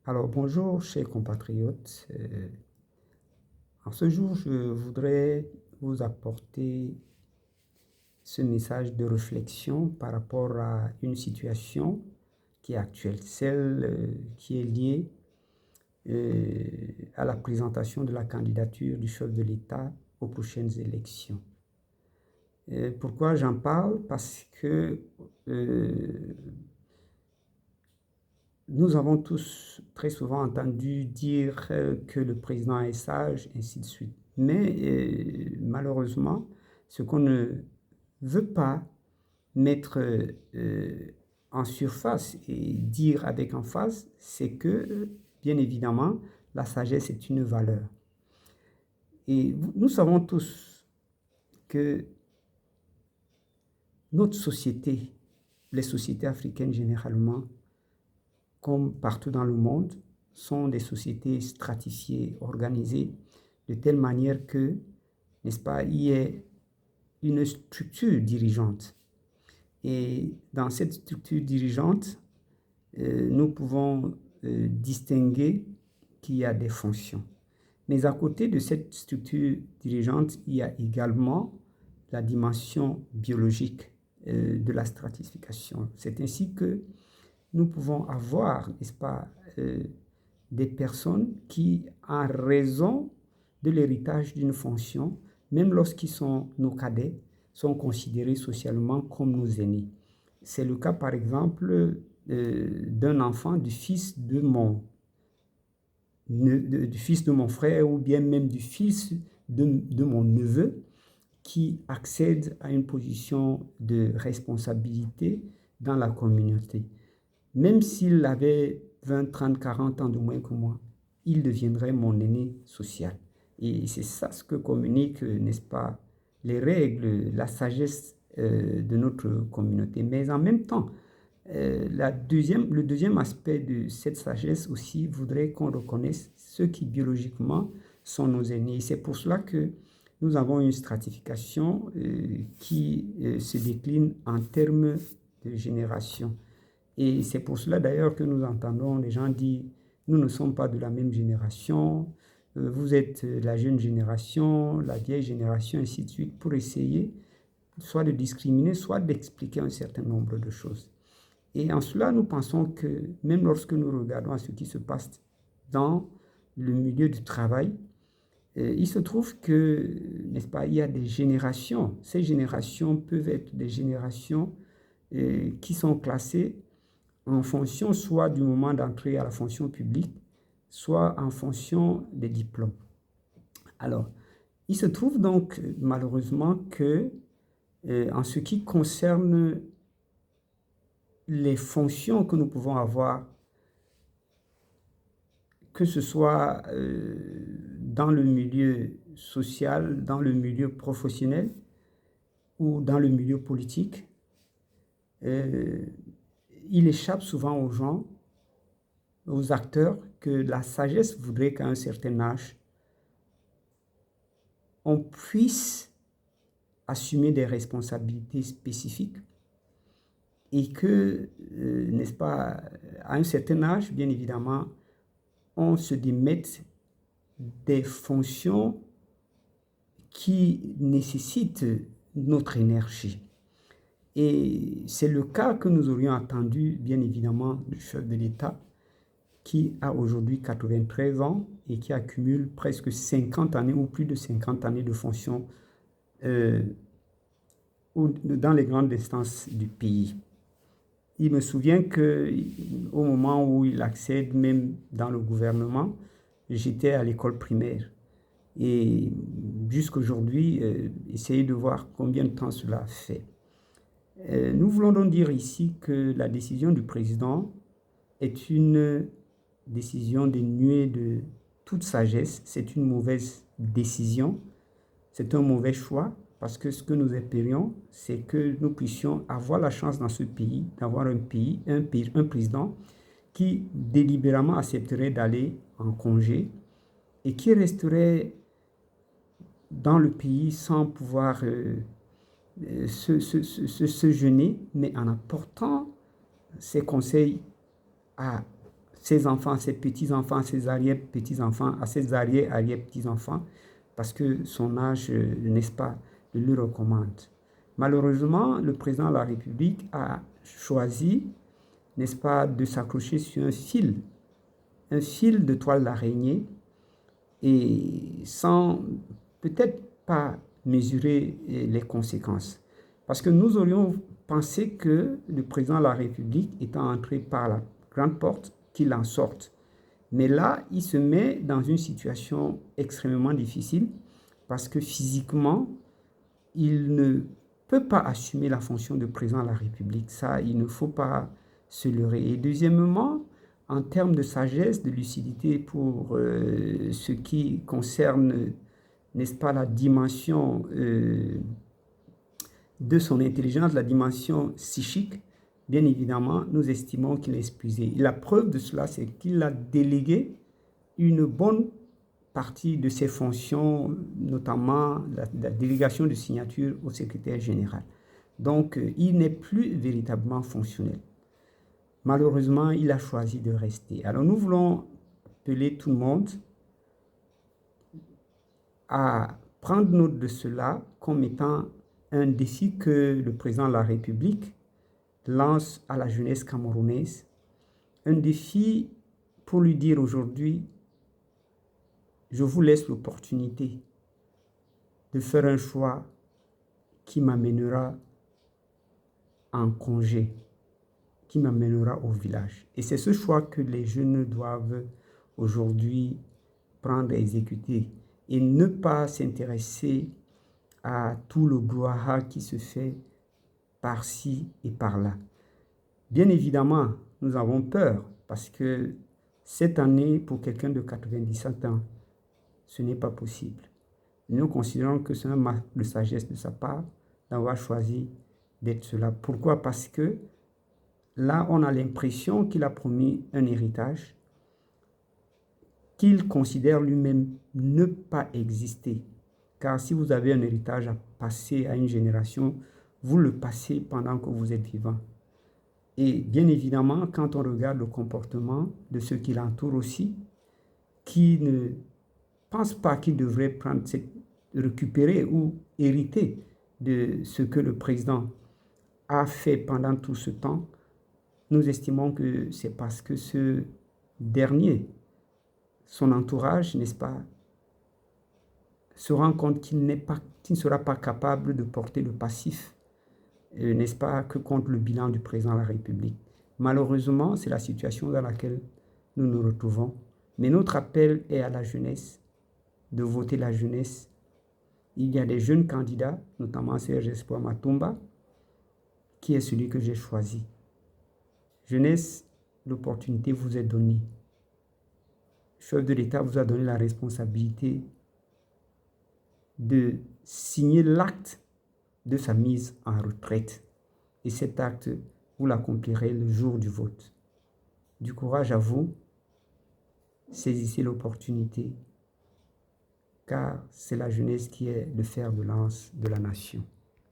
Alors bonjour chers compatriotes. En ce jour, je voudrais vous apporter ce message de réflexion par rapport à une situation qui est actuelle, celle qui est liée à la présentation de la candidature du chef de l'État aux prochaines élections. Pourquoi j'en parle? Parce que nous avons tous très souvent entendu dire que le président est sage, ainsi de suite. Mais malheureusement, ce qu'on ne veut pas mettre en surface et dire avec emphase, c'est que, bien évidemment, la sagesse est une valeur. Et nous savons tous que notre société, les sociétés africaines généralement, comme partout dans le monde, sont des sociétés stratifiées, organisées, de telle manière que, n'est-ce pas, il y ait une structure dirigeante. Et dans cette structure dirigeante, nous pouvons distinguer qu'il y a des fonctions. Mais à côté de cette structure dirigeante, il y a également la dimension biologique de la stratification. C'est ainsi que nous pouvons avoir, n'est-ce pas, des personnes qui, en raison de l'héritage d'une fonction, même lorsqu'ils sont nos cadets, sont considérés socialement comme nos aînés. C'est le cas, par exemple, d'un enfant, du fils de mon frère ou bien même du fils de mon neveu qui accède à une position de responsabilité dans la communauté. Même s'il avait 20, 30, 40 ans de moins que moi, il deviendrait mon aîné social. Et c'est ça ce que communiquent, n'est-ce pas, les règles, la sagesse de notre communauté. Mais en même temps, le deuxième aspect de cette sagesse aussi voudrait qu'on reconnaisse ceux qui biologiquement sont nos aînés. C'est pour cela que nous avons une stratification qui se décline en termes de génération. Et c'est pour cela d'ailleurs que nous entendons les gens dire nous ne sommes pas de la même génération, vous êtes la jeune génération, la vieille génération, ainsi de suite, pour essayer soit de discriminer, soit d'expliquer un certain nombre de choses. Et en cela, nous pensons que même lorsque nous regardons à ce qui se passe dans le milieu du travail, il se trouve que, n'est-ce pas, il y a des générations. Ces générations peuvent être des générations qui sont classées en fonction soit du moment d'entrée à la fonction publique, soit en fonction des diplômes. Alors, il se trouve donc malheureusement que, en ce qui concerne les fonctions que nous pouvons avoir, que ce soit dans le milieu social, dans le milieu professionnel ou dans le milieu politique, il échappe souvent aux gens, aux acteurs, que la sagesse voudrait qu'à un certain âge, on puisse assumer des responsabilités spécifiques et que, n'est-ce pas, à un certain âge, bien évidemment, on se démette des fonctions qui nécessitent notre énergie. Et c'est le cas que nous aurions attendu, bien évidemment, du chef de l'État, qui a aujourd'hui 93 ans et qui accumule presque 50 années ou plus de 50 années de fonction dans les grandes instances du pays. Il me souvient qu'au moment où il accède même dans le gouvernement, j'étais à l'école primaire. Et jusqu'aujourd'hui, essayez de voir combien de temps cela fait. Nous voulons donc dire ici que la décision du président est une décision dénuée de toute sagesse. C'est une mauvaise décision, c'est un mauvais choix, parce que ce que nous espérions, c'est que nous puissions avoir la chance dans ce pays d'avoir un président qui délibérément accepterait d'aller en congé et qui resterait dans le pays sans pouvoir se gêner, mais en apportant ses conseils à ses enfants, ses petits-enfants, ses arrière-petits-enfants, à ses arrière-arrière-petits-enfants, parce que son âge, n'est-ce pas, le lui recommande. Malheureusement, le président de la République a choisi, n'est-ce pas, de s'accrocher sur un fil de toile d'araignée, et sans peut-être pas mesurer les conséquences. Parce que nous aurions pensé que le président de la République étant entré par la grande porte, qu'il en sorte. Mais là, il se met dans une situation extrêmement difficile parce que physiquement, il ne peut pas assumer la fonction de président de la République. Ça, il ne faut pas se leurrer. Et deuxièmement, en termes de sagesse, de lucidité pour ce qui concerne, n'est-ce pas, la dimension de son intelligence, la dimension psychique, bien évidemment, nous estimons qu'il est épuisé. Et la preuve de cela, c'est qu'il a délégué une bonne partie de ses fonctions, notamment la délégation de signature au secrétaire général. Donc, il n'est plus véritablement fonctionnel. Malheureusement, il a choisi de rester. Alors, nous voulons appeler tout le monde à prendre note de cela comme étant un défi que le président de la République lance à la jeunesse camerounaise. Un défi pour lui dire aujourd'hui, je vous laisse l'opportunité de faire un choix qui m'amènera en congé, qui m'amènera au village. Et c'est ce choix que les jeunes doivent aujourd'hui prendre et exécuter et ne pas s'intéresser à tout le brouhaha qui se fait par-ci et par-là. Bien évidemment, nous avons peur parce que cette année, pour quelqu'un de 97 ans, ce n'est pas possible. Nous considérons que c'est un marque de sagesse de sa part d'avoir choisi d'être cela. Pourquoi? Parce que là, on a l'impression qu'il a promis un héritage qu'il considère lui-même ne pas exister. Car si vous avez un héritage à passer à une génération, vous le passez pendant que vous êtes vivant. Et bien évidemment, quand on regarde le comportement de ceux qui l'entourent aussi, qui ne pensent pas qu'ils devraient récupérer ou hériter de ce que le président a fait pendant tout ce temps, nous estimons que c'est parce que ce dernier, son entourage, n'est-ce pas, se rend compte qu'il ne sera pas capable de porter le passif, n'est-ce pas, que contre le bilan du président de la République. Malheureusement, c'est la situation dans laquelle nous nous retrouvons. Mais notre appel est à la jeunesse, de voter la jeunesse. Il y a des jeunes candidats, notamment Serge Espoir Matumba, qui est celui que j'ai choisi. Jeunesse, l'opportunité vous est donnée. Le chef de l'État vous a donné la responsabilité de signer l'acte de sa mise en retraite. Et cet acte, vous l'accomplirez le jour du vote. Du courage à vous, saisissez l'opportunité, car c'est la jeunesse qui est le fer de lance de la nation.